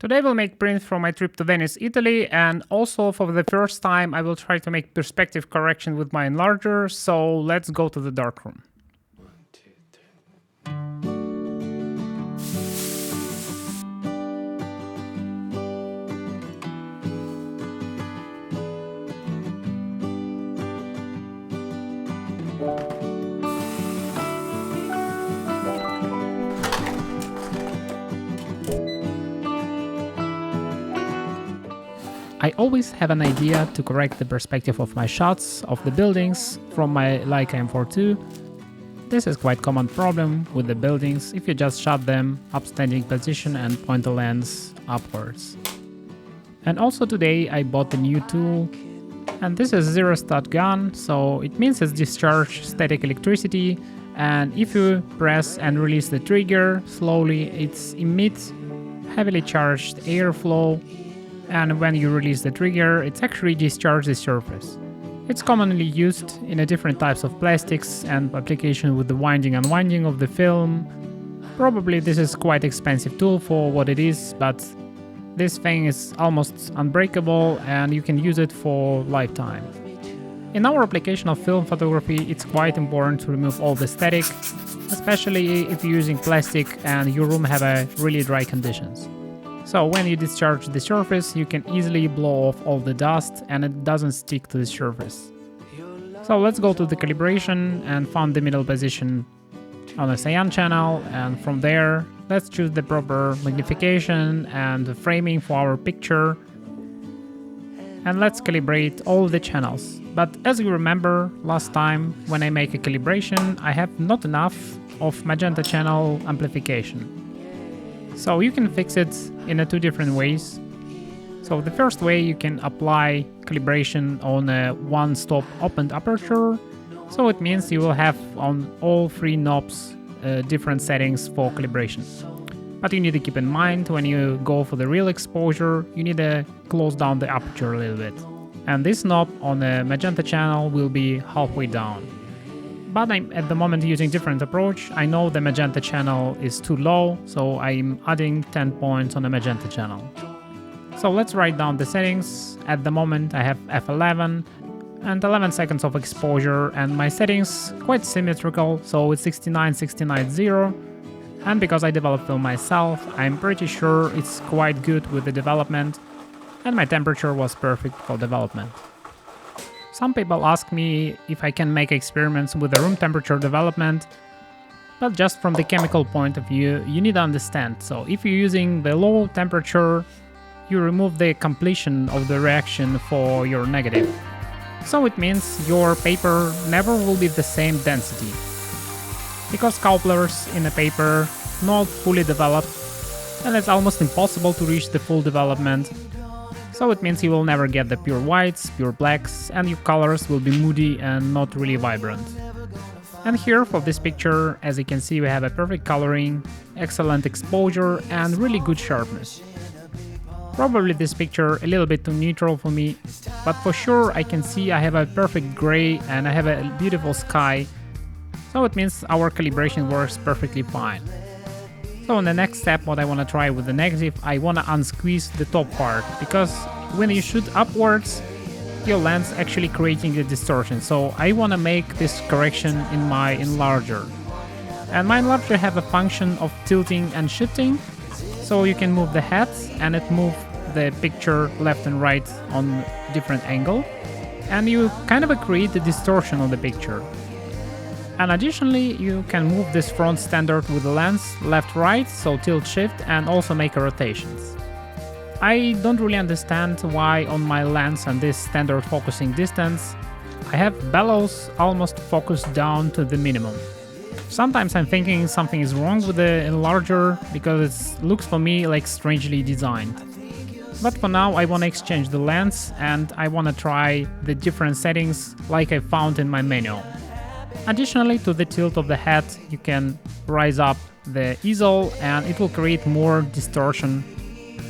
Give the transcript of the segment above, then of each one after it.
Today we'll make prints from my trip to Venice, Italy, and also for the first time I will try to make perspective correction with my enlarger, so let's go to the darkroom. I always have an idea to correct the perspective of my shots of the buildings from my Leica M4II. This is quite common problem with the buildings if you just shot them upstanding position and point the lens upwards. And also today I bought a new tool, and this is zero stud gun, so it means it's discharge static electricity, and if you press and release the trigger slowly, it emits heavily charged airflow. And when you release the trigger, it actually discharges the surface. It's commonly used in a different types of plastics and application with the winding and unwinding of the film. Probably this is quite expensive tool for what it is, but this thing is almost unbreakable and you can use it for lifetime. In our application of film photography, it's quite important to remove all the static, especially if you're using plastic and your room have a really dry conditions. So when you discharge the surface, you can easily blow off all the dust and it doesn't stick to the surface. So let's go to the calibration and find the middle position on the cyan channel, and from there let's choose the proper magnification and the framing for our picture, and let's calibrate all the channels. But as you remember last time when I make a calibration, I have not enough of magenta channel amplification. So you can fix it in two different ways. So the first way, you can apply calibration on a one-stop opened aperture. So it means you will have on all three knobs different settings for calibration. But you need to keep in mind when you go for the real exposure, you need to close down the aperture a little bit. And this knob on the magenta channel will be halfway down. But I'm at the moment using different approach. I know the magenta channel is too low, so I'm adding 10 points on the magenta channel. So let's write down the settings. At the moment I have f11 and 11 seconds of exposure, and my settings quite symmetrical, so it's 69-69-0. And because I developed film myself, I'm pretty sure it's quite good with the development, and my temperature was perfect for development. Some people ask me if I can make experiments with the room temperature development, but just from the chemical point of view, you need to understand. So if you're using the low temperature, you remove the completion of the reaction for your negative. So it means your paper never will be the same density. Because couplers in a paper not fully developed, and it's almost impossible to reach the full development. So it means you will never get the pure whites, pure blacks, and your colors will be moody and not really vibrant. And here for this picture, as you can see, we have a perfect coloring, excellent exposure, and really good sharpness. Probably this picture a little bit too neutral for me, but for sure I can see I have a perfect gray and I have a beautiful sky. So it means our calibration works perfectly fine. So in the next step, what I want to try with the negative, I want to unsqueeze the top part, because when you shoot upwards, your lens actually creating a distortion. So I want to make this correction in my enlarger. And my enlarger have a function of tilting and shifting, so you can move the head and it move the picture left and right on different angle, and you kind of create the distortion of the picture. And additionally, you can move this front standard with the lens left-right, so tilt shift, and also make rotations. I don't really understand why on my lens and this standard focusing distance, I have bellows almost focused down to the minimum. Sometimes I'm thinking something is wrong with the enlarger, because it looks for me like strangely designed. But for now I want to exchange the lens and I want to try the different settings like I found in my manual. Additionally to the tilt of the head, you can rise up the easel and it will create more distortion.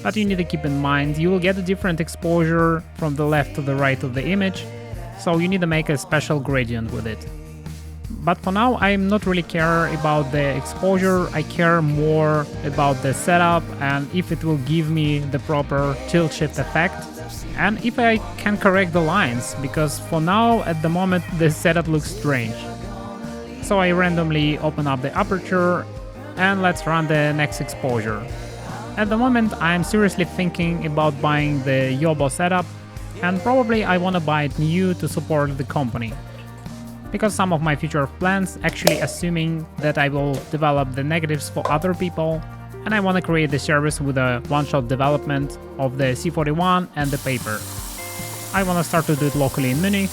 But you need to keep in mind you will get a different exposure from the left to the right of the image, so you need to make a special gradient with it. But for now, I'm not really care about the exposure. I care more about the setup and if it will give me the proper tilt shift effect and if I can correct the lines, because for now, at the moment, the setup looks strange. So I randomly open up the aperture and let's run the next exposure. At the moment, I'm seriously thinking about buying the Yobo setup, and probably I want to buy it new to support the company. Because some of my future plans actually assuming that I will develop the negatives for other people, and I want to create the service with a one-shot development of the C41 and the paper. I want to start to do it locally in Munich,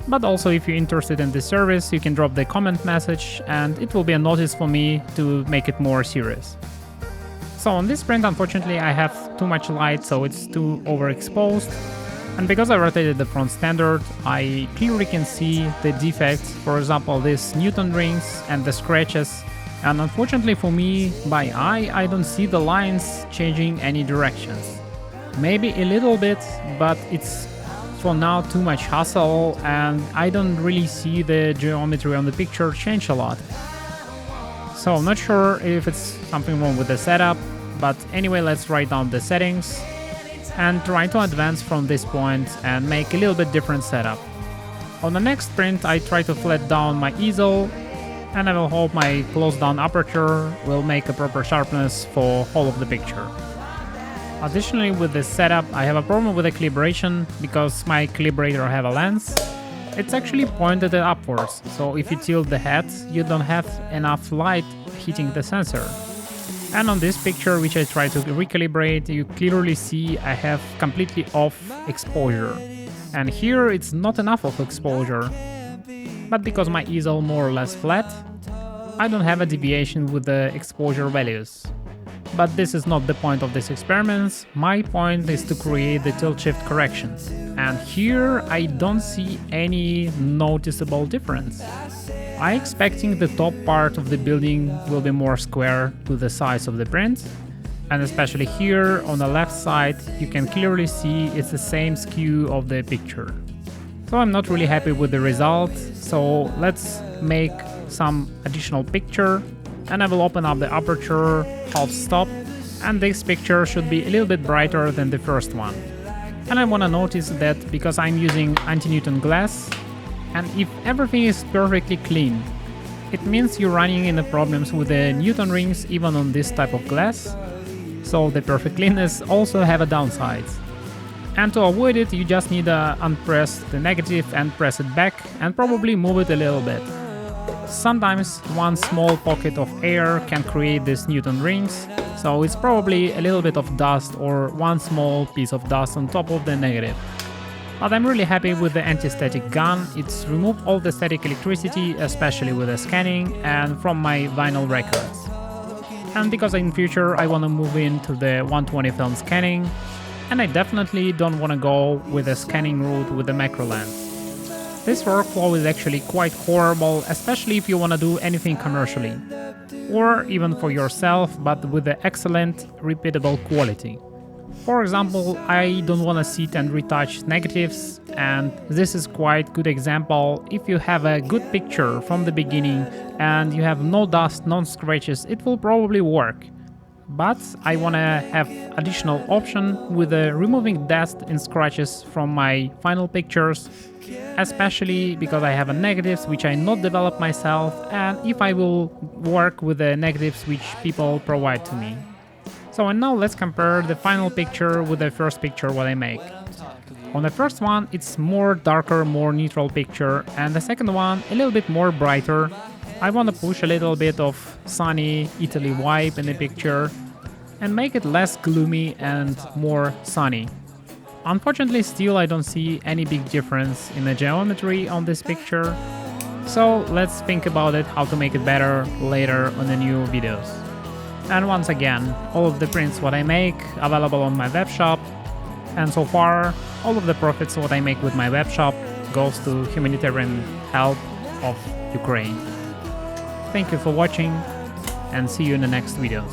but also if you're interested in this service, you can drop the comment message and it will be a notice for me to make it more serious. So on this print, unfortunately, I have too much light, so it's too overexposed. And because I rotated the front standard, I clearly can see the defects, for example, these Newton rings and the scratches. And unfortunately for me, by eye, I don't see the lines changing any directions. Maybe a little bit, but it's for now too much hassle and I don't really see the geometry on the picture change a lot. So I'm not sure if it's something wrong with the setup, but anyway, let's write down the settings and try to advance from this point and make a little bit different setup. On the next print, I try to flat down my easel and I will hope my closed down aperture will make a proper sharpness for whole of the picture. Additionally, with this setup, I have a problem with the calibration because my calibrator have a lens. It's actually pointed upwards, so if you tilt the head, you don't have enough light hitting the sensor. And on this picture, which I try to recalibrate, you clearly see I have completely off exposure. And here it's not enough of exposure. But because my easel more or less flat, I don't have a deviation with the exposure values. But this is not the point of this experiment. My point is to create the tilt shift corrections. And here I don't see any noticeable difference. I'm expecting the top part of the building will be more square to the size of the print. And especially here on the left side, you can clearly see it's the same skew of the picture. So I'm not really happy with the result. So let's make some additional picture. And I will open up the aperture, half stop, and this picture should be a little bit brighter than the first one. And I want to notice that because I'm using anti-Newton glass, and if everything is perfectly clean, it means you're running into problems with the Newton rings even on this type of glass, so the perfect cleanness also have a downside. And to avoid it, you just need to unpress the negative and press it back and probably move it a little bit. Sometimes one small pocket of air can create these Newton rings, so it's probably a little bit of dust or one small piece of dust on top of the negative. But I'm really happy with the anti-static gun. It's removed all the static electricity, especially with the scanning and from my vinyl records. And because in future I want to move into the 120 film scanning, and I definitely don't want to go with a scanning route with the macro lens. This workflow is actually quite horrible, especially if you want to do anything commercially, or even for yourself, but with the excellent, repeatable quality. For example, I don't want to sit and retouch negatives, and this is quite good example. If you have a good picture from the beginning and you have no dust, no scratches, it will probably work. But I want to have additional option with removing dust and scratches from my final pictures, especially because I have a negatives which I not develop myself, and if I will work with the negatives which people provide to me. So and now let's compare the final picture with the first picture what I make. On the first one it's more darker, more neutral picture, and the second one a little bit more brighter. I want to push a little bit of sunny Italy vibe in the picture and make it less gloomy and more sunny. Unfortunately, still I don't see any big difference in the geometry on this picture, so let's think about it how to make it better later on the new videos. And once again, all of the prints what I make available on my web shop, and so far all of the profits what I make with my web shop goes to humanitarian help of Ukraine. Thank you for watching and see you in the next videos.